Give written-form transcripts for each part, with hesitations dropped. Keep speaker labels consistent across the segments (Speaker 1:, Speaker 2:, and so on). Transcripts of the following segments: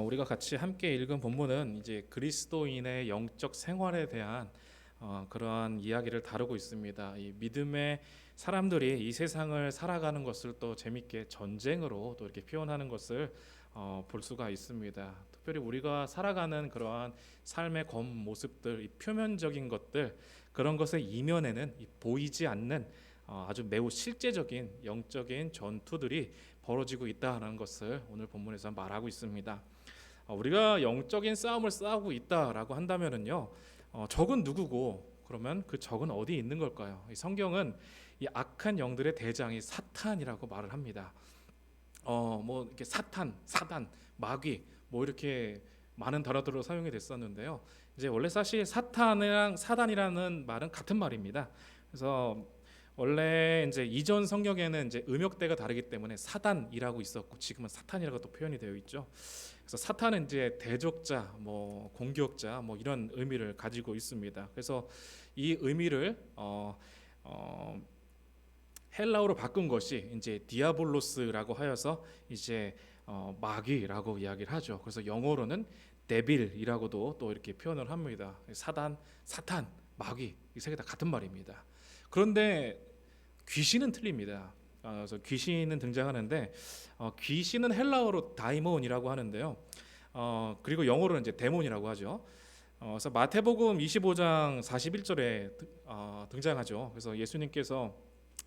Speaker 1: 우리가 같이 함께 읽은 본문은 이제 그리스도인의 영적 생활에 대한 그러한 이야기를 다루고 있습니다. 이 믿음의 사람들이 이 세상을 살아가는 것을 또 재밌게 전쟁으로 또 이렇게 표현하는 것을 볼 수가 있습니다. 특별히 우리가 살아가는 그러한 삶의 겉모습들, 이 표면적인 것들, 그런 것의 이면에는 이 보이지 않는 아주 매우 실제적인 영적인 전투들이 벌어지고 있다는 것을 오늘 본문에서 말하고 있습니다. 우리가 영적인 싸움을 싸우고 있다라고 한다면은요, 적은 누구고 그러면 그 적은 어디에 있는 걸까요? 이 성경은 이 악한 영들의 대장이 사탄이라고 말을 합니다. 뭐 이렇게 사탄, 사단, 마귀 뭐 이렇게 많은 단어들로 사용이 됐었는데요. 이제 원래 사실 사탄이랑 사단이라는 말은 같은 말입니다. 그래서 원래 이제 이전 성경에는 이제 음역대가 다르기 때문에 사단이라고 있었고 지금은 사탄이라고 또 표현이 되어 있죠. 그래서 사탄은 이제 대적자, 뭐 공격자, 뭐 이런 의미를 가지고 있습니다. 그래서 이 의미를 어, 헬라어로 바꾼 것이 이제 디아볼로스라고 하여서 이제 마귀라고 이야기를 하죠. 그래서 영어로는 데빌이라고도 또 이렇게 표현을 합니다. 사단, 사탄, 마귀 이 세 개 다 같은 말입니다. 그런데 귀신은 틀립니다. 그래서 귀신은 등장하는데 귀신은 헬라어로 다이몬이라고 하는데요. 그리고 영어로는 이제 데몬이라고 하죠. 그래서 마태복음 25장 41절에 등장하죠. 그래서 예수님께서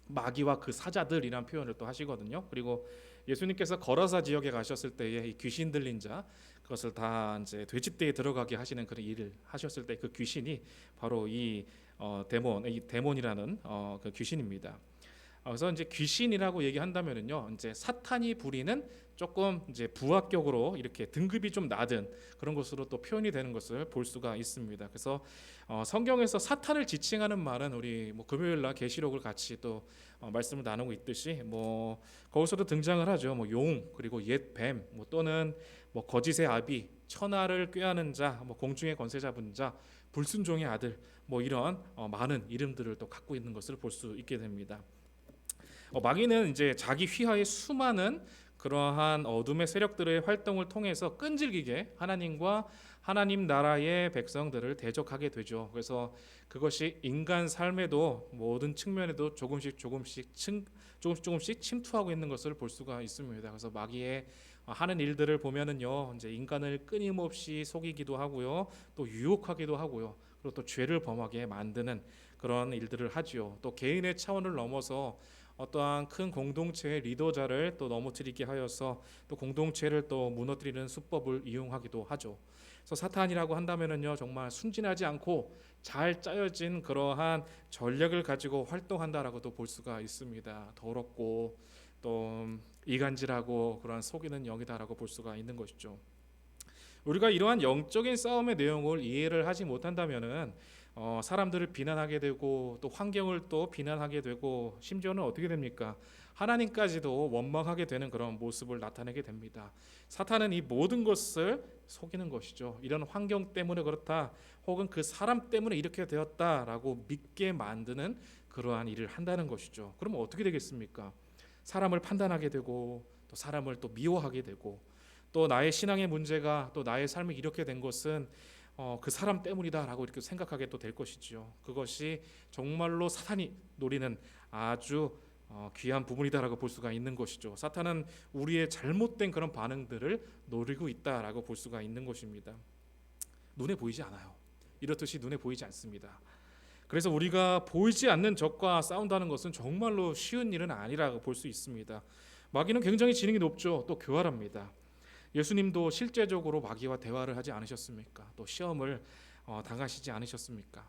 Speaker 1: 마귀와 그 사자들이라는 표현을 또 하시거든요. 그리고 예수님께서 거라사 지역에 가셨을 때에 이 귀신 들린 자 그것을 다 이제 돼지떼에 들어가게 하시는 그런 일을 하셨을 때 그 귀신이 바로 이 데몬이라는 그 귀신입니다. 그래서 이제 귀신이라고 얘기한다면은요, 이제 사탄이 부리는 조금 이제 부합격으로 이렇게 등급이 좀 낮은 그런 것으로 또 표현이 되는 것을 볼 수가 있습니다. 그래서 성경에서 사탄을 지칭하는 말은 우리 뭐 금요일날 계시록을 같이 또 말씀을 나누고 있듯이 뭐 거기서도 등장을 하죠. 뭐 용, 그리고 옛 뱀, 뭐 또는 뭐 거짓의 아비, 천하를 꾀하는 자, 뭐 공중의 권세 잡은 자, 불순종의 아들, 뭐 이런 많은 이름들을 또 갖고 있는 것을 볼 수 있게 됩니다. 마귀는 이제 자기 휘하의 수많은 그러한 어둠의 세력들의 활동을 통해서 끈질기게 하나님과 하나님 나라의 백성들을 대적하게 되죠. 그래서 그것이 인간 삶에도 모든 측면에도 조금씩 침투하고 있는 것을 볼 수가 있습니다. 그래서 마귀의 하는 일들을 보면은요, 이제 인간을 끊임없이 속이기도 하고요, 또 유혹하기도 하고요, 그리고 또 죄를 범하게 만드는 그런 일들을 하지요. 또 개인의 차원을 넘어서 어떠한 큰 공동체의 리더자를 또 넘어뜨리게 하여서 또 공동체를 또 무너뜨리는 수법을 이용하기도 하죠. 그래서 사탄이라고 한다면은요, 정말 순진하지 않고 잘 짜여진 그러한 전략을 가지고 활동한다라고도 볼 수가 있습니다. 더럽고 또 이간질하고 그러한 속이는 영이다라고 볼 수가 있는 것이죠. 우리가 이러한 영적인 싸움의 내용을 이해를 하지 못한다면은 사람들을 비난하게 되고 또 환경을 또 비난하게 되고 심지어는 어떻게 됩니까? 하나님까지도 원망하게 되는 그런 모습을 나타내게 됩니다. 사탄은 이 모든 것을 속이는 것이죠. 이런 환경 때문에 그렇다, 혹은 그 사람 때문에 이렇게 되었다라고 믿게 만드는 그러한 일을 한다는 것이죠. 그러면 어떻게 되겠습니까? 사람을 판단하게 되고 또 사람을 또 미워하게 되고 또 나의 신앙의 문제가 또 나의 삶이 이렇게 된 것은 그 사람 때문이다라고 이렇게 생각하게 또 될 것이지요. 그것이 정말로 사탄이 노리는 아주 귀한 부분이다라고 볼 수가 있는 것이죠. 사탄은 우리의 잘못된 그런 반응들을 노리고 있다라고 볼 수가 있는 것입니다. 눈에 보이지 않아요. 이렇듯이 눈에 보이지 않습니다. 그래서 우리가 보이지 않는 적과 싸운다는 것은 정말로 쉬운 일은 아니라고 볼 수 있습니다. 마귀는 굉장히 지능이 높죠. 또 교활합니다. 예수님도 실제적으로 마귀와 대화를 하지 않으셨습니까? 또 시험을 당하시지 않으셨습니까?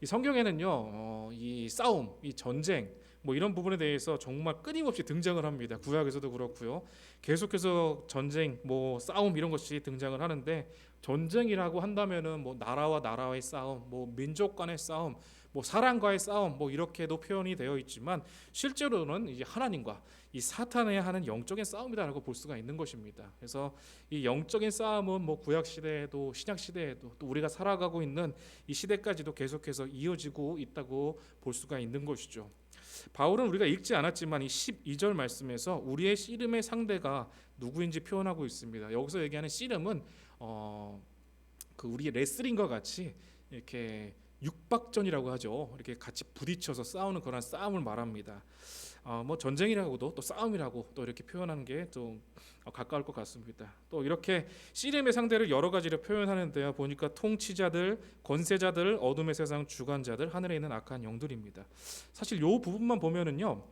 Speaker 1: 이 성경에는요, 이 싸움, 이 전쟁, 뭐 이런 부분에 대해서 정말 끊임없이 등장을 합니다. 구약에서도 그렇고요. 계속해서 전쟁, 뭐 싸움 이런 것이 등장을 하는데, 전쟁이라고 한다면은 뭐 나라와 나라의 싸움, 뭐 민족 간의 싸움, 뭐 사람과의 싸움, 뭐 이렇게도 표현이 되어 있지만 실제로는 이제 하나님과 이 사탄에 하는 영적인 싸움이다라고 볼 수가 있는 것입니다. 그래서 이 영적인 싸움은 뭐 구약 시대에도 신약 시대에도 또 우리가 살아가고 있는 이 시대까지도 계속해서 이어지고 있다고 볼 수가 있는 것이죠. 바울은 우리가 읽지 않았지만 이 12절 말씀에서 우리의 씨름의 상대가 누구인지 표현하고 있습니다. 여기서 얘기하는 씨름은 그 우리의 레슬링과 같이 이렇게 육박전이라고 하죠. 이렇게 같이 부딪혀서 싸우는 그런 싸움을 말합니다. 뭐 전쟁이라고도 또 싸움이라고 또 이렇게 표현하는 게 좀 가까울 것 같습니다. 또 이렇게 씨름의 상대를 여러 가지로 표현하는데요. 보니까 통치자들, 권세자들, 어둠의 세상 주관자들, 하늘에 있는 악한 영들입니다. 사실 요 부분만 보면은요.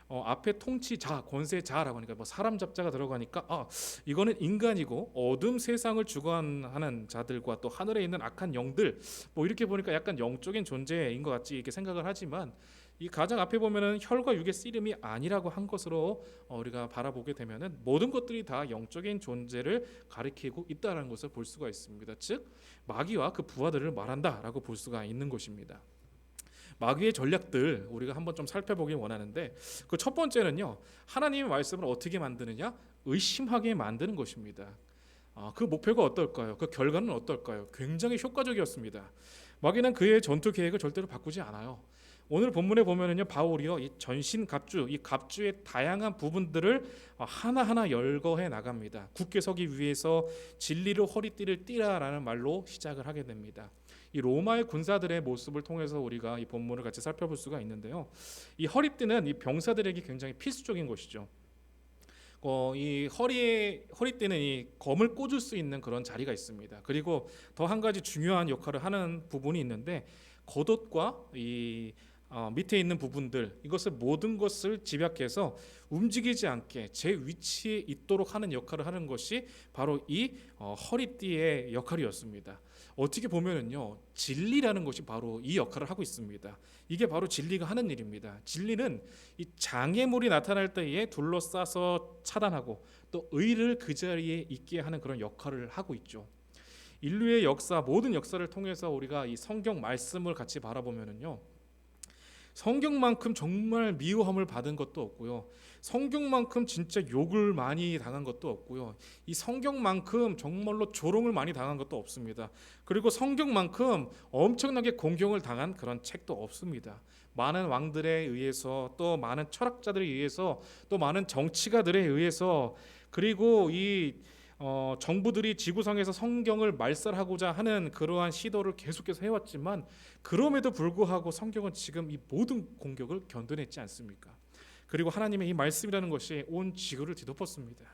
Speaker 1: 앞에 통치자, 권세자라고 하니까 뭐 사람 잡자가 들어가니까 이거는 인간이고 어둠 세상을 주관하는 자들과 또 하늘에 있는 악한 영들 뭐 이렇게 보니까 약간 영적인 존재인 것 같이 이렇게 생각을 하지만 이 가장 앞에 보면은 혈과 육의 씨름이 아니라고 한 것으로 우리가 바라보게 되면은 모든 것들이 다 영적인 존재를 가리키고 있다라는 것을 볼 수가 있습니다. 즉 마귀와 그 부하들을 말한다라고 볼 수가 있는 것입니다. 마귀의 전략들 우리가 한번 좀 살펴보길 원하는데 그 첫 번째는요. 하나님의 말씀을 어떻게 만드느냐? 의심하게 만드는 것입니다. 그 목표가 어떨까요? 그 결과는 어떨까요? 굉장히 효과적이었습니다. 마귀는 그의 전투 계획을 절대로 바꾸지 않아요. 오늘 본문에 보면은요 바울이요 이 전신 갑주 이 갑주의 다양한 부분들을 하나하나 열거해 나갑니다. 굳게 서기 위해서 진리로 허리띠를 띠라라는 말로 시작을 하게 됩니다. 이 로마의 군사들의 모습을 통해서 우리가 이 본문을 같이 살펴볼 수가 있는데요. 이 허리띠는 이 병사들에게 굉장히 필수적인 것이죠. 이 허리띠는 이 검을 꽂을 수 있는 그런 자리가 있습니다. 그리고 더 한 가지 중요한 역할을 하는 부분이 있는데 겉옷과 이 밑에 있는 부분들 이것을 모든 것을 집약해서 움직이지 않게 제 위치에 있도록 하는 역할을 하는 것이 바로 이 허리띠의 역할이었습니다. 어떻게 보면은요 진리라는 것이 바로 이 역할을 하고 있습니다. 이게 바로 진리가 하는 일입니다. 진리는 이 장애물이 나타날 때에 둘러싸서 차단하고 또 의를 그 자리에 있게 하는 그런 역할을 하고 있죠. 인류의 역사 모든 역사를 통해서 우리가 이 성경 말씀을 같이 바라보면은요. 성경만큼 정말 미워함을 받은 것도 없고요. 성경만큼 진짜 욕을 많이 당한 것도 없고요. 이 성경만큼 정말로 조롱을 많이 당한 것도 없습니다. 그리고 성경만큼 엄청나게 공경을 당한 그런 책도 없습니다. 많은 왕들에 의해서 또 많은 철학자들에 의해서 또 많은 정치가들에 의해서 그리고 이 정부들이 지구상에서 성경을 말살하고자 하는 그러한 시도를 계속해서 해왔지만 그럼에도 불구하고 성경은 지금 이 모든 공격을 견뎌냈지 않습니까? 그리고 하나님의 이 말씀이라는 것이 온 지구를 뒤덮었습니다.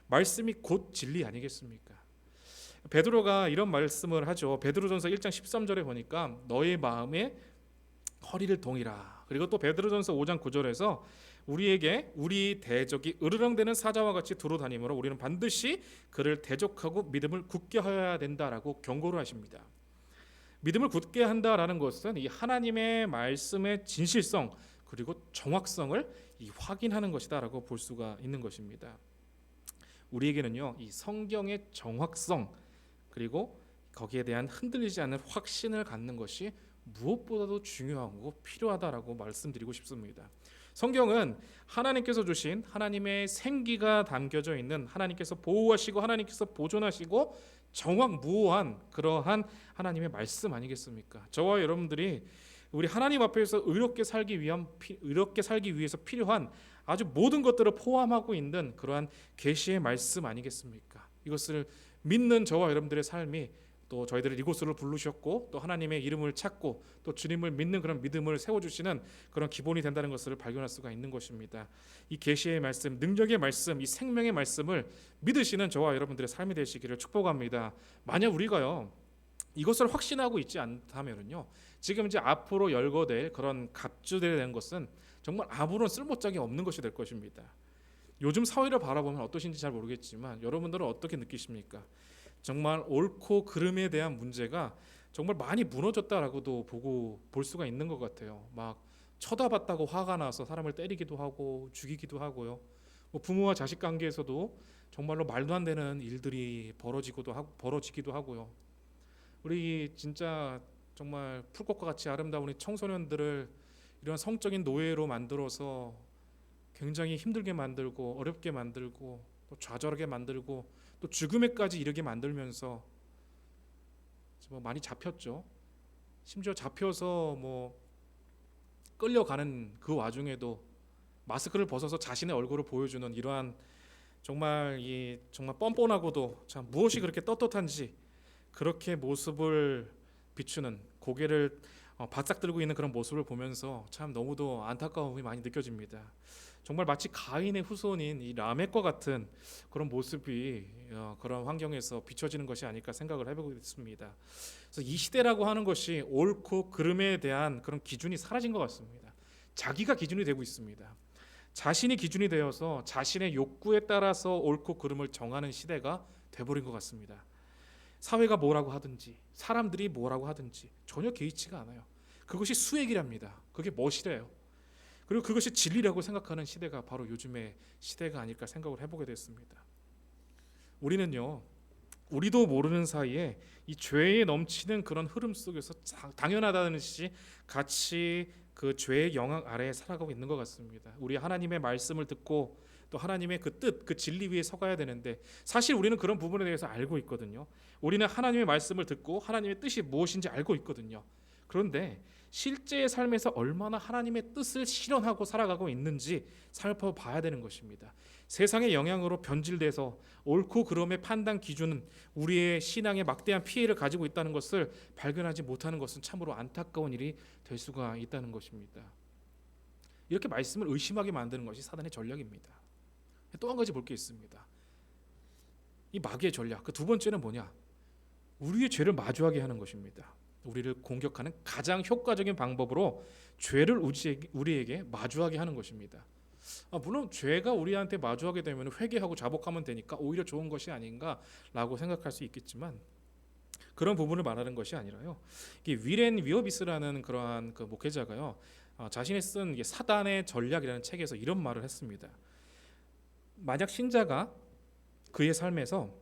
Speaker 1: 말씀이 곧 진리 아니겠습니까? 베드로가 이런 말씀을 하죠. 베드로전서 1장 13절에 보니까 너의 마음에 허리를 동이라. 그리고 또 베드로전서 5장 9절에서 우리에게 우리 대적이 으르렁대는 사자와 같이 두루 다니므로 우리는 반드시 그를 대적하고 믿음을 굳게 하여야 된다라고 경고를 하십니다. 믿음을 굳게 한다라는 것은 이 하나님의 말씀의 진실성 그리고 정확성을 확인하는 것이다라고 볼 수가 있는 것입니다. 우리에게는요 이 성경의 정확성 그리고 거기에 대한 흔들리지 않는 확신을 갖는 것이 무엇보다도 중요하고 필요하다라고 말씀드리고 싶습니다. 성경은 하나님께서 주신 하나님의 생기가 담겨져 있는 하나님께서 보호하시고 하나님께서 보존하시고 정확무오한 그러한 하나님의 말씀 아니겠습니까? 저와 여러분들이 우리 하나님 앞에서 의롭게 살기 위해서 필요한 아주 모든 것들을 포함하고 있는 그러한 계시의 말씀 아니겠습니까? 이것을 믿는 저와 여러분들의 삶이 또 저희들을 이곳으로 부르셨고 또 하나님의 이름을 찾고 또 주님을 믿는 그런 믿음을 세워주시는 그런 기본이 된다는 것을 발견할 수가 있는 것입니다. 이 계시의 말씀, 능력의 말씀, 이 생명의 말씀을 믿으시는 저와 여러분들의 삶이 되시기를 축복합니다. 만약 우리가요 이것을 확신하고 있지 않다면요 지금 이제 앞으로 열거될 그런 갑주들에 대한 것은 정말 아무런 쓸모짝이 없는 것이 될 것입니다. 요즘 사회를 바라보면 어떠신지 잘 모르겠지만 여러분들은 어떻게 느끼십니까? 정말 옳고 그름에 대한 문제가 정말 많이 무너졌다라고도 볼 수가 있는 것 같아요. 막 쳐다봤다고 화가 나서 사람을 때리기도 하고 죽이기도 하고요. 뭐 부모와 자식 관계에서도 정말로 말도 안 되는 일들이 벌어지기도 하고요. 우리 진짜 정말 풀꽃과 같이 아름다운 우리 청소년들을 이런 성적인 노예로 만들어서 굉장히 힘들게 만들고 어렵게 만들고 또 좌절하게 만들고 또 죽음에까지 이르게 만들면서 뭐 많이 잡혔죠. 심지어 잡혀서 뭐 끌려가는 그 와중에도 마스크를 벗어서 자신의 얼굴을 보여주는 이러한 정말 뻔뻔하고도 참 무엇이 그렇게 떳떳한지 그렇게 모습을 비추는 고개를 바싹 들고 있는 그런 모습을 보면서 참 너무도 안타까움이 많이 느껴집니다. 정말 마치 가인의 후손인 이 라멕과 같은 그런 모습이 그런 환경에서 비춰지는 것이 아닐까 생각을 해보게 됐습니다. 그래서 이 시대라고 하는 것이 옳고 그름에 대한 그런 기준이 사라진 것 같습니다. 자기가 기준이 되고 있습니다. 자신이 기준이 되어서 자신의 욕구에 따라서 옳고 그름을 정하는 시대가 돼버린 것 같습니다. 사회가 뭐라고 하든지 사람들이 뭐라고 하든지 전혀 개의치가 않아요. 그것이 수액이랍니다. 그게 멋이래요. 그리고 그것이 진리라고 생각하는 시대가 바로 요즘의 시대가 아닐까 생각을 해보게 됐습니다. 우리는요, 우리도 모르는 사이에 이 죄에 넘치는 그런 흐름 속에서 당연하다는 듯이 같이 그 죄의 영향 아래에 살아가고 있는 것 같습니다. 우리 하나님의 말씀을 듣고 또 하나님의 그 뜻, 그 진리 위에 서가야 되는데 사실 우리는 그런 부분에 대해서 알고 있거든요. 우리는 하나님의 말씀을 듣고 하나님의 뜻이 무엇인지 알고 있거든요. 그런데 실제의 삶에서 얼마나 하나님의 뜻을 실현하고 살아가고 있는지 살펴봐야 되는 것입니다. 세상의 영향으로 변질돼서 옳고 그름의 판단 기준은 우리의 신앙에 막대한 피해를 가지고 있다는 것을 발견하지 못하는 것은 참으로 안타까운 일이 될 수가 있다는 것입니다. 이렇게 말씀을 의심하게 만드는 것이 사단의 전략입니다. 또 한 가지 볼 게 있습니다. 이 마귀의 전략, 그 두 번째는 뭐냐? 우리의 죄를 마주하게 하는 것입니다. 우리를 공격하는 가장 효과적인 방법으로 죄를 우리에게 마주하게 하는 것입니다. 물론 죄가 우리한테 마주하게 되면 회개하고 자복하면 되니까 오히려 좋은 것이 아닌가라고 생각할 수 있겠지만 그런 부분을 말하는 것이 아니라요. 이게 윌앤 위어비스라는 그러한 그 목회자가요, 자신이 쓴 사단의 전략이라는 책에서 이런 말을 했습니다. 만약 신자가 그의 삶에서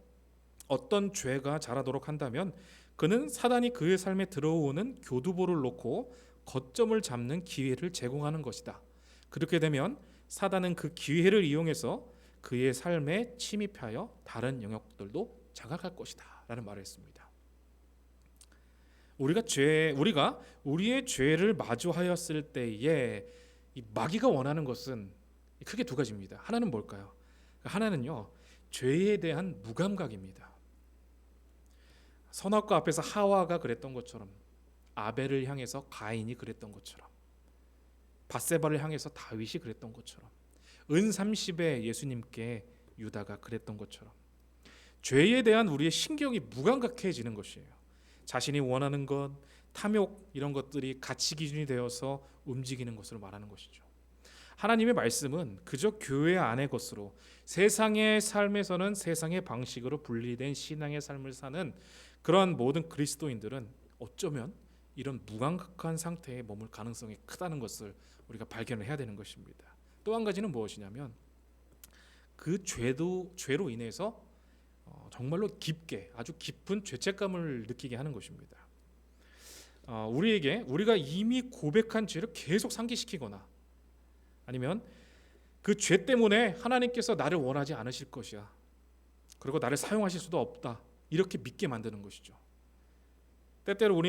Speaker 1: 어떤 죄가 자라도록 한다면 그는 사단이 그의 삶에 들어오는 교두보를 놓고 거점을 잡는 기회를 제공하는 것이다. 그렇게 되면 사단은 그 기회를 이용해서 그의 삶에 침입하여 다른 영역들도 장악할 것이다 라는 말을 했습니다. 우리가 우리의 죄를 마주하였을 때에 이 마귀가 원하는 것은 크게 두 가지입니다. 하나는 뭘까요? 하나는요, 죄에 대한 무감각입니다. 선악과 앞에서 하와가 그랬던 것처럼, 아벨을 향해서 가인이 그랬던 것처럼, 밧세바를 향해서 다윗이 그랬던 것처럼, 은 30에 예수님께 유다가 그랬던 것처럼 죄에 대한 우리의 신경이 무감각해지는 것이에요. 자신이 원하는 것, 탐욕 이런 것들이 가치 기준이 되어서 움직이는 것을 말하는 것이죠. 하나님의 말씀은 그저 교회 안의 것으로 세상의 삶에서는 세상의 방식으로 분리된 신앙의 삶을 사는 그러한 모든 그리스도인들은 어쩌면 이런 무감각한 상태에 머물 가능성이 크다는 것을 우리가 발견을 해야 되는 것입니다. 또 한 가지는 무엇이냐면 그 죄로 인해서 정말로 깊게 아주 깊은 죄책감을 느끼게 하는 것입니다. 우리가 이미 고백한 죄를 계속 상기시키거나 아니면 그 죄 때문에 하나님께서 나를 원하지 않으실 것이야, 그리고 나를 사용하실 수도 없다, 이렇게 믿게 만드는 것이죠. 때때로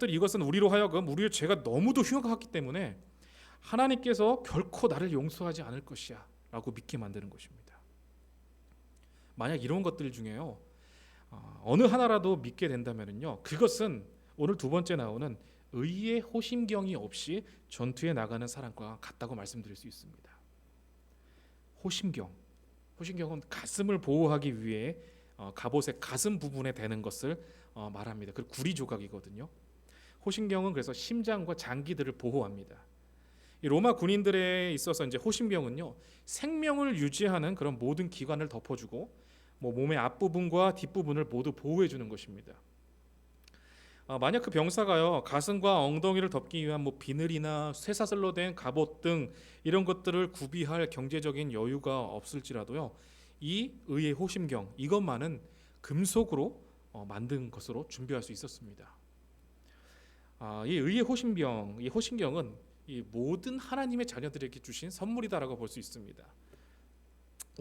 Speaker 1: 이것은 우리로 하여금 우리의 죄가 너무도 흉악하기 때문에 하나님께서 결코 나를 용서하지 않을 것이야 라고 믿게 만드는 것입니다. 만약 이런 것들 중에요, 어느 하나라도 믿게 된다면요, 그것은 오늘 두 번째 나오는 의의 호심경이 없이 전투에 나가는 사람과 같다고 말씀드릴 수 있습니다. 호심경은 가슴을 보호하기 위해 갑옷의 가슴 부분에 대는 것을 말합니다. 그 구리 조각이거든요. 호심경은 그래서 심장과 장기들을 보호합니다. 이 로마 군인들에 있어서 이제 호심경은요, 생명을 유지하는 그런 모든 기관을 덮어주고 몸의 앞부분과 뒷부분을 모두 보호해 주는 것입니다. 만약 그 병사가요, 가슴과 엉덩이를 덮기 위한 비늘이나 쇠사슬로 된 갑옷 등 이런 것들을 구비할 경제적인 여유가 없을지라도요, 이 의의 호심경 이것만은 금속으로 만든 것으로 준비할 수 있었습니다. 이 의의 호심경은 이 모든 하나님의 자녀들에게 주신 선물이다라고 볼 수 있습니다.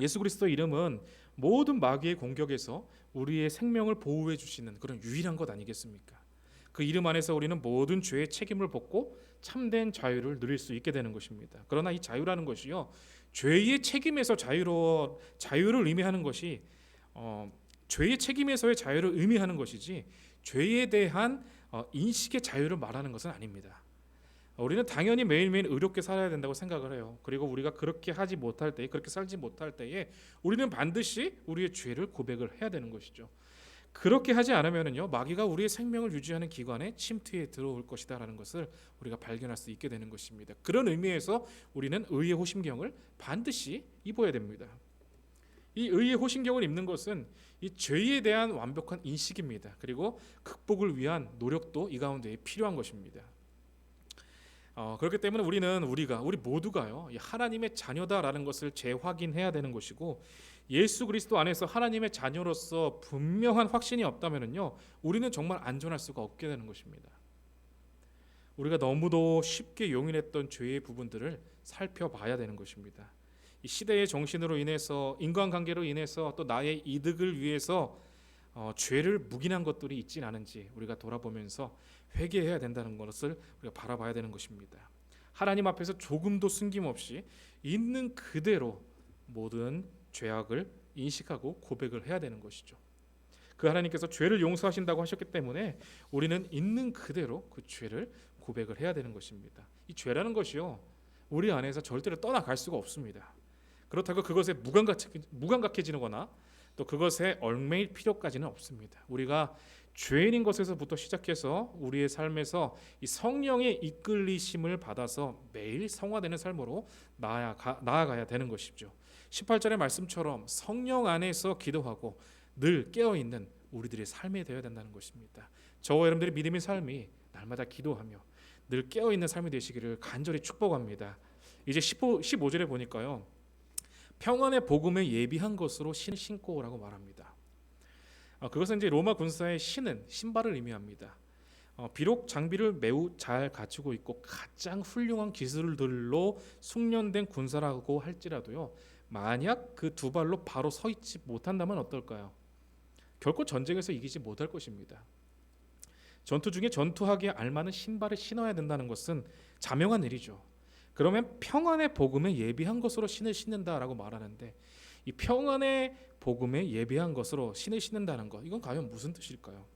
Speaker 1: 예수 그리스도의 이름은 모든 마귀의 공격에서 우리의 생명을 보호해 주시는 그런 유일한 것 아니겠습니까? 그 이름 안에서 우리는 모든 죄의 책임을 벗고 참된 자유를 누릴 수 있게 되는 것입니다. 그러나 이 자유라는 것이요, 죄의 책임에서 자유를 의미하는 것이 죄의 책임에서의 자유를 의미하는 것이지 죄에 대한 인식의 자유를 말하는 것은 아닙니다. 우리는 당연히 매일매일 의롭게 살아야 된다고 생각을 해요. 그리고 우리가 그렇게 하지 못할 때, 그렇게 살지 못할 때에 우리는 반드시 우리의 죄를 고백을 해야 되는 것이죠. 그렇게 하지 않으면은요, 마귀가 우리의 생명을 유지하는 기관에 침투해 들어올 것이다라는 것을 우리가 발견할 수 있게 되는 것입니다. 그런 의미에서 우리는 의의 호심경을 반드시 입어야 됩니다. 이 의의 호심경을 입는 것은 이 죄에 대한 완벽한 인식입니다. 그리고 극복을 위한 노력도 이 가운데에 필요한 것입니다. 그렇기 때문에 우리 모두가요, 하나님의 자녀다라는 것을 재확인해야 되는 것이고, 예수 그리스도 안에서 하나님의 자녀로서 분명한 확신이 없다면요, 우리는 정말 안전할 수가 없게 되는 것입니다. 우리가 너무도 쉽게 용인했던 죄의 부분들을 살펴봐야 되는 것입니다. 이 시대의 정신으로 인해서, 인간관계로 인해서, 또 나의 이득을 위해서 죄를 묵인한 것들이 있진 않은지 우리가 돌아보면서 회개해야 된다는 것을 우리가 바라봐야 되는 것입니다. 하나님 앞에서 조금도 숨김없이 있는 그대로 모든 죄악을 인식하고 고백을 해야 되는 것이죠. 그 하나님께서 죄를 용서하신다고 하셨기 때문에 우리는 있는 그대로 그 죄를 고백을 해야 되는 것입니다. 이 죄라는 것이요, 우리 안에서 절대로 떠나갈 수가 없습니다. 그렇다고 그것에 무감각해지거나 또 그것에 얽매일 필요까지는 없습니다. 우리가 죄인인 것에서부터 시작해서 우리의 삶에서 이 성령의 이끌리심을 받아서 매일 성화되는 삶으로 나아가야 되는 것이죠. 18절의 말씀처럼 성령 안에서 기도하고 늘 깨어있는 우리들의 삶이 되어야 된다는 것입니다. 저와 여러분들의 믿음의 삶이 날마다 기도하며 늘 깨어있는 삶이 되시기를 간절히 축복합니다. 이제 15절에 보니까요, 평안의 복음에 예비한 것으로 신고 오라고 말합니다. 그것은 이제 로마 군사의 신은 신발을 의미합니다. 비록 장비를 매우 잘 갖추고 있고 가장 훌륭한 기술들로 숙련된 군사라고 할지라도요, 만약 그 두 발로 바로 서 있지 못한다면 어떨까요? 결코 전쟁에서 이기지 못할 것입니다. 전투 중에 전투하기에 알맞은 신발을 신어야 된다는 것은 자명한 일이죠. 그러면 평안의 복음에 예비한 것으로 신을 신는다라고 말하는데, 이 평안의 복음에 예비한 것으로 신을 신는다는 것, 이건 과연 무슨 뜻일까요?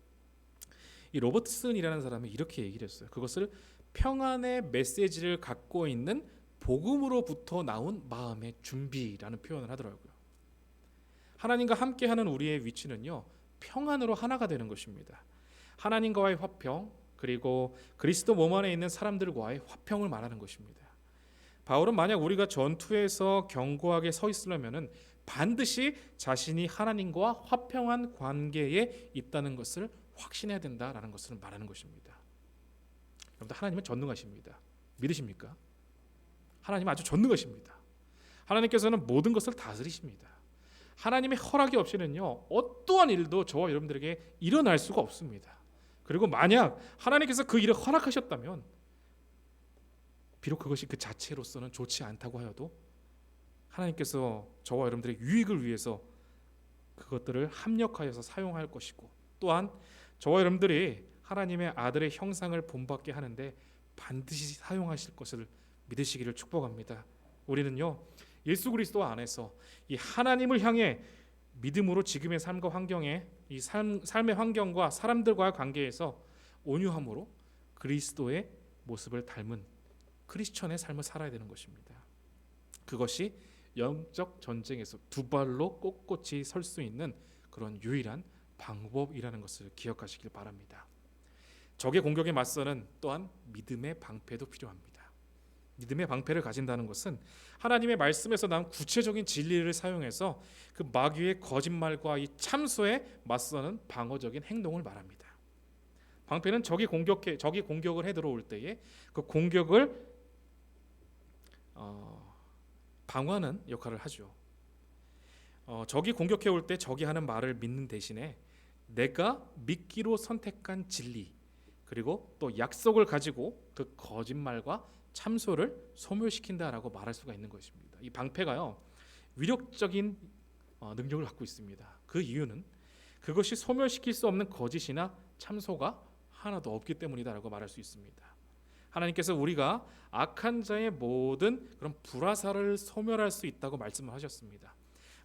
Speaker 1: 이 로버트슨이라는 사람이 이렇게 얘기를 했어요. 그것을 평안의 메시지를 갖고 있는 복음으로부터 나온 마음의 준비라는 표현을 하더라고요. 하나님과 함께하는 우리의 위치는요, 평안으로 하나가 되는 것입니다. 하나님과의 화평, 그리고 그리스도 몸 안에 있는 사람들과의 화평을 말하는 것입니다. 바울은 만약 우리가 전투에서 견고하게 서 있으려면은 반드시 자신이 하나님과 화평한 관계에 있다는 것을 확신해야 된다라는 것을 말하는 것입니다. 여러분들, 하나님은 전능하십니다. 믿으십니까? 하나님은 아주 전능하십니다. 하나님께서는 모든 것을 다스리십니다. 하나님의 허락이 없이는요, 어떠한 일도 저와 여러분들에게 일어날 수가 없습니다. 그리고 만약 하나님께서 그 일을 허락하셨다면, 비록 그것이 그 자체로서는 좋지 않다고 하여도 하나님께서 저와 여러분들의 유익을 위해서 그것들을 합력하여서 사용할 것이고, 또한 저와 여러분들이 하나님의 아들의 형상을 본받게 하는데 반드시 사용하실 것을 믿으시기를 축복합니다. 우리는요, 예수 그리스도 안에서 이 하나님을 향해 믿음으로 지금의 삶과 환경에, 이 삶의 환경과 사람들과의 관계에서 온유함으로 그리스도의 모습을 닮은 크리스천의 삶을 살아야 되는 것입니다. 그것이 영적 전쟁에서 두 발로 꼿꼿이 설 수 있는 그런 유일한 방법이라는 것을 기억하시길 바랍니다. 적의 공격에 맞서는 또한 믿음의 방패도 필요합니다. 믿음의 방패를 가진다는 것은 하나님의 말씀에서 나온 구체적인 진리를 사용해서 그 마귀의 거짓말과 이 참소에 맞서는 방어적인 행동을 말합니다. 방패는 적이 공격을 해 들어올 때에 그 공격을 방어하는 역할을 하죠. 적이 공격해 올 때 적이 하는 말을 믿는 대신에 내가 믿기로 선택한 진리, 그리고 또 약속을 가지고 그 거짓말과 참소를 소멸시킨다라고 말할 수가 있는 것입니다. 이 방패가요, 위력적인 능력을 갖고 있습니다. 그 이유는 그것이 소멸시킬 수 없는 거짓이나 참소가 하나도 없기 때문이다라고 말할 수 있습니다. 하나님께서 우리가 악한 자의 모든 그런 불화살을 소멸할 수 있다고 말씀을 하셨습니다.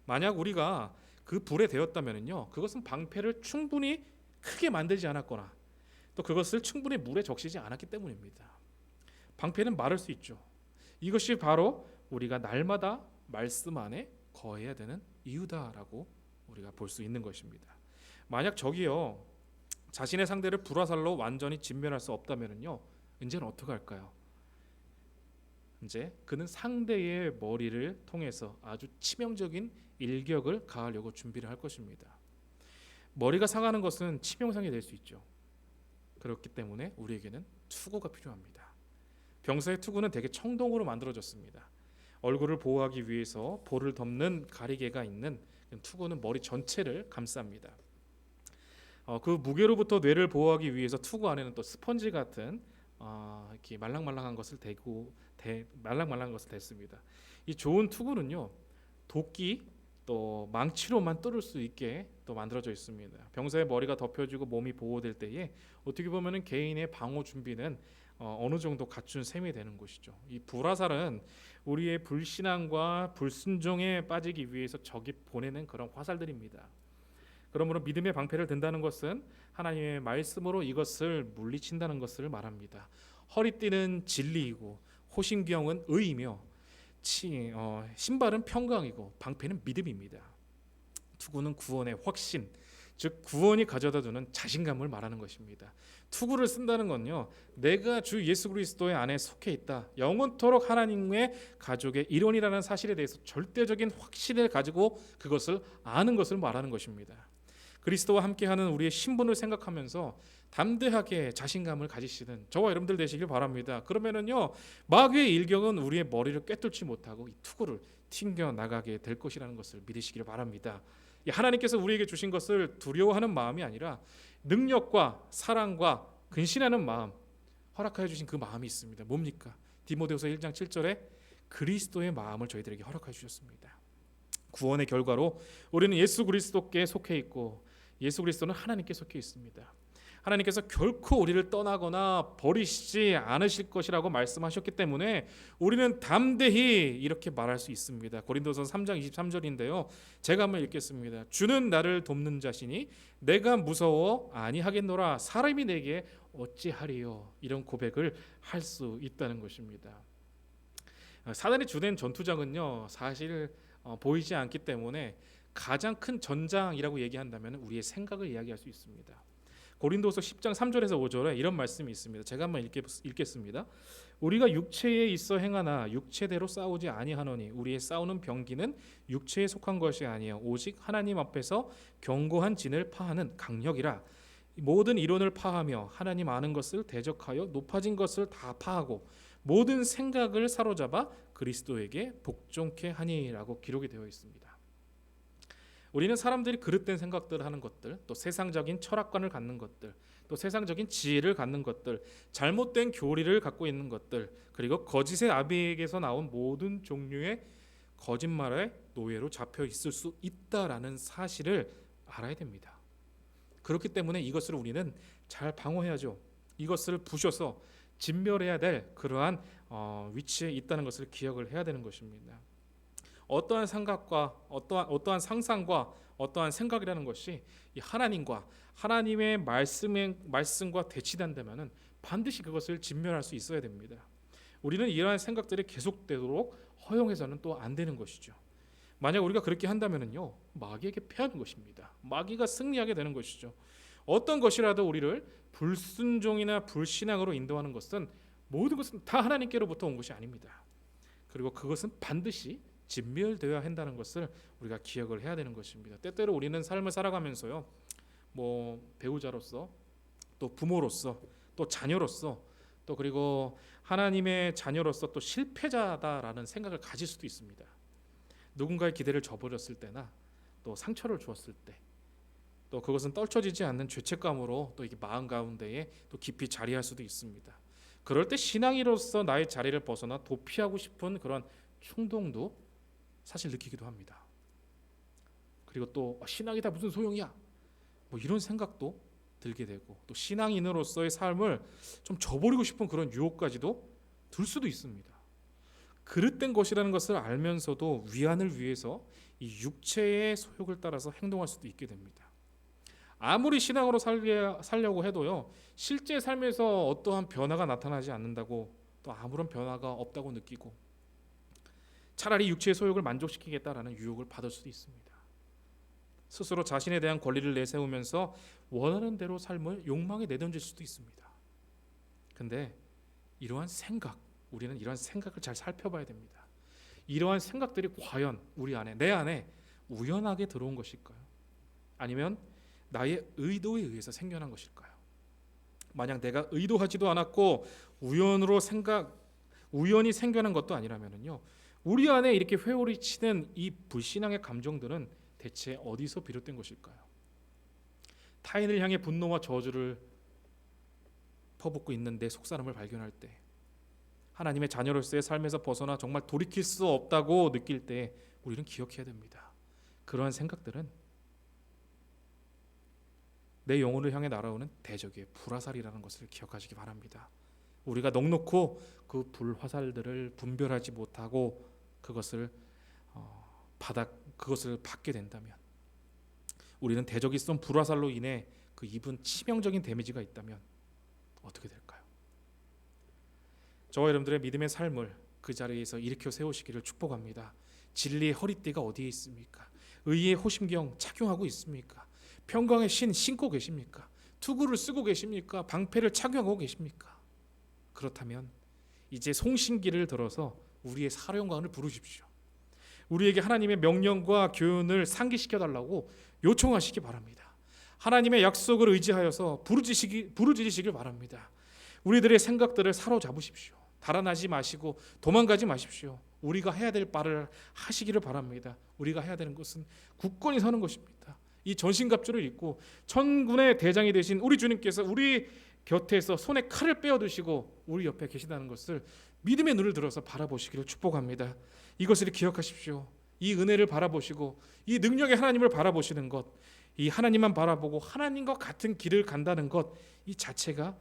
Speaker 1: 만약 우리가 그 불에 되었다면요, 그것은 방패를 충분히 크게 만들지 않았거나 또 그것을 충분히 물에 적시지 않았기 때문입니다. 방패는 마를 수 있죠. 이것이 바로 우리가 날마다 말씀 안에 거해야 되는 이유다라고 우리가 볼 수 있는 것입니다. 만약 적이요 자신의 상대를 불화살로 완전히 진멸할 수 없다면요, 이제는 어떻게 할까요? 이제 그는 상대의 머리를 통해서 아주 치명적인 일격을 가하려고 준비를 할 것입니다. 머리가 상하는 것은 치명상이 될 수 있죠. 그렇기 때문에 우리에게는 투구가 필요합니다. 병사의 투구는 대개 청동으로 만들어졌습니다. 얼굴을 보호하기 위해서 볼을 덮는 가리개가 있는 투구는 머리 전체를 감쌉니다. 그 무게로부터 뇌를 보호하기 위해서 투구 안에는 또 스펀지 같은 이렇게 말랑말랑한 것을 말랑말랑한 것을 댔습니다. 이 좋은 투구는요, 도끼 또 망치로만 뚫을 수 있게 또 만들어져 있습니다. 병사의 머리가 덮여지고 몸이 보호될 때에 어떻게 보면은 개인의 방어 준비는 어느 정도 갖춘 셈이 되는 것이죠. 이 불화살은 우리의 불신앙과 불순종에 빠지기 위해서 적이 보내는 그런 화살들입니다. 그러므로 믿음의 방패를 든다는 것은 하나님의 말씀으로 이것을 물리친다는 것을 말합니다. 허리띠는 진리이고 호심경은 의이며 신발은 평강이고 방패는 믿음입니다. 투구는 구원의 확신, 즉 구원이 가져다주는 자신감을 말하는 것입니다. 투구를 쓴다는 건요, 내가 주 예수 그리스도의 안에 속해 있다, 영원토록 하나님의 가족의 일원이라는 사실에 대해서 절대적인 확신을 가지고 그것을 아는 것을 말하는 것입니다. 그리스도와 함께하는 우리의 신분을 생각하면서 담대하게 자신감을 가지시는 저와 여러분들 되시길 바랍니다. 그러면은요, 마귀의 일격은 우리의 머리를 꿰뚫지 못하고 이 투구를 튕겨 나가게 될 것이라는 것을 믿으시길 바랍니다. 하나님께서 우리에게 주신 것을 두려워하는 마음이 아니라 능력과 사랑과 근신하는 마음, 허락하여 주신 그 마음이 있습니다. 뭡니까? 디모데후서 1장 7절에 그리스도의 마음을 저희들에게 허락하여 주셨습니다. 구원의 결과로 우리는 예수 그리스도께 속해 있고 예수 그리스도는 하나님께 속해 있습니다. 하나님께서 결코 우리를 떠나거나 버리시지 않으실 것이라고 말씀하셨기 때문에 우리는 담대히 이렇게 말할 수 있습니다. 고린도서 3장 23절인데요. 제가 한번 읽겠습니다. 주는 나를 돕는 자시니 내가 무서워 아니하겠노라. 사람이 내게 어찌하리요. 이런 고백을 할 수 있다는 것입니다. 사단의 주된 전투장은요, 사실 보이지 않기 때문에 가장 큰 전장이라고 얘기한다면 우리의 생각을 이야기할 수 있습니다. 고린도서 10장 3절에서 5절에 이런 말씀이 있습니다. 제가 한번 읽겠습니다. 우리가 육체에 있어 행하나 육체대로 싸우지 아니하노니 우리의 싸우는 병기는 육체에 속한 것이 아니요 오직 하나님 앞에서 견고한 진을 파하는 강력이라. 모든 이론을 파하며 하나님 아는 것을 대적하여 높아진 것을 다 파하고 모든 생각을 사로잡아 그리스도에게 복종케 하니라고 기록이 되어 있습니다. 우리는 사람들이 그릇된 생각들을 하는 것들, 또 세상적인 철학관을 갖는 것들, 또 세상적인 지혜를 갖는 것들, 잘못된 교리를 갖고 있는 것들, 그리고 거짓의 아비에게서 나온 모든 종류의 거짓말의 노예로 잡혀 있을 수 있다라는 사실을 알아야 됩니다. 그렇기 때문에 이것을 우리는 잘 방어해야죠. 이것을 부셔서 진멸해야 될 그러한 위치에 있다는 것을 기억을 해야 되는 것입니다. 어떠한 생각과 어떠한 상상과 어떠한 생각이라는 것이 이 하나님과 하나님의 말씀과 대치된다면은 반드시 그것을 진멸할 수 있어야 됩니다. 우리는 이러한 생각들이 계속되도록 허용해서는 또 안 되는 것이죠. 만약 우리가 그렇게 한다면은요, 마귀에게 패하는 것입니다. 마귀가 승리하게 되는 것이죠. 어떤 것이라도 우리를 불순종이나 불신앙으로 인도하는 것은 모든 것은 다 하나님께로부터 온 것이 아닙니다. 그리고 그것은 반드시 진멸되어야 한다는 것을 우리가 기억을 해야 되는 것입니다. 때때로 우리는 삶을 살아가면서요, 배우자로서, 또 부모로서, 또 자녀로서, 또 그리고 하나님의 자녀로서 또 실패자다라는 생각을 가질 수도 있습니다. 누군가의 기대를 저버렸을 때나 또 상처를 주었을 때, 또 그것은 떨쳐지지 않는 죄책감으로 또 이게 마음 가운데에 또 깊이 자리할 수도 있습니다. 그럴 때 신앙이로서 나의 자리를 벗어나 도피하고 싶은 그런 충동도 사실 느끼기도 합니다. 그리고 또 신앙이 다 무슨 소용이야, 이런 생각도 들게 되고 또 신앙인으로서의 삶을 좀 저버리고 싶은 그런 유혹까지도 들 수도 있습니다. 그릇된 것이라는 것을 알면서도 위안을 위해서 이 육체의 소욕을 따라서 행동할 수도 있게 됩니다. 아무리 신앙으로 살려고 해도요, 실제 삶에서 어떠한 변화가 나타나지 않는다고, 또 아무런 변화가 없다고 느끼고 차라리 육체의 소욕을 만족시키겠다라는 유혹을 받을 수도 있습니다. 스스로 자신에 대한 권리를 내세우면서 원하는 대로 삶을 욕망에 내던질 수도 있습니다. 근데 이러한 생각, 우리는 이러한 생각을 잘 살펴봐야 됩니다. 이러한 생각들이 과연 우리 안에, 내 안에 우연하게 들어온 것일까요? 아니면 나의 의도에 의해서 생겨난 것일까요? 만약 내가 의도하지도 않았고 우연히 생겨난 것도 아니라면요, 우리 안에 이렇게 회오리 치는 이 불신앙의 감정들은 대체 어디서 비롯된 것일까요? 타인을 향해 분노와 저주를 퍼붓고 있는 내 속사람을 발견할 때, 하나님의 자녀로서의 삶에서 벗어나 정말 돌이킬 수 없다고 느낄 때 우리는 기억해야 됩니다. 그러한 생각들은 내 영혼을 향해 날아오는 대적의 불화살이라는 것을 기억하시기 바랍니다. 우리가 넉넉고 그 불화살들을 분별하지 못하고 그것을 받게 된다면, 우리는 대적이 쏜 불화살로 인해 그 입은 치명적인 데미지가 있다면 어떻게 될까요? 저와 여러분들의 믿음의 삶을 그 자리에서 일으켜 세우시기를 축복합니다. 진리의 허리띠가 어디에 있습니까? 의의 호심경 착용하고 있습니까? 평강의 신 신고 계십니까? 투구를 쓰고 계십니까? 방패를 착용하고 계십니까? 그렇다면 이제 송신기를 들어서 우리의 사령관을 부르십시오. 우리에게 하나님의 명령과 교훈을 상기시켜 달라고 요청하시기 바랍니다. 하나님의 약속을 의지하여서 부르짖으시길 바랍니다. 우리들의 생각들을 사로잡으십시오. 달아나지 마시고 도망가지 마십시오. 우리가 해야 될 바를 하시기를 바랍니다. 우리가 해야 되는 것은 굳건히 서는 것입니다. 이 전신갑주를 입고 천군의 대장이 되신 우리 주님께서 우리 곁에서 손에 칼을 빼어드시고 우리 옆에 계시다는 것을 믿음의 눈을 들어서 바라보시기를 축복합니다. 이것을 기억하십시오. 이 은혜를 바라보시고 이 능력의 하나님을 바라보시는 것, 이 하나님만 바라보고 하나님과 같은 길을 간다는 것, 이 자체가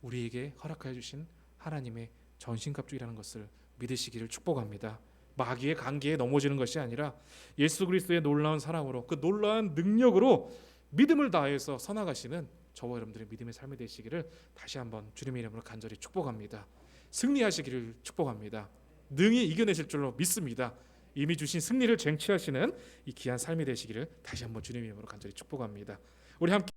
Speaker 1: 우리에게 허락하여 주신 하나님의 전신갑주이라는 것을 믿으시기를 축복합니다. 마귀의 관계에 넘어지는 것이 아니라 예수 그리스도의 놀라운 사랑으로, 그 놀라운 능력으로 믿음을 다해서 서나가시는 저와 여러분들의 믿음의 삶이 되시기를 다시 한번 주님의 이름으로 간절히 축복합니다. 승리하시기를 축복합니다. 능히 이겨내실 줄로 믿습니다. 이미 주신 승리를 쟁취하시는 이 귀한 삶이 되시기를 다시 한번 주님의 이름으로 간절히 축복합니다. 우리 함께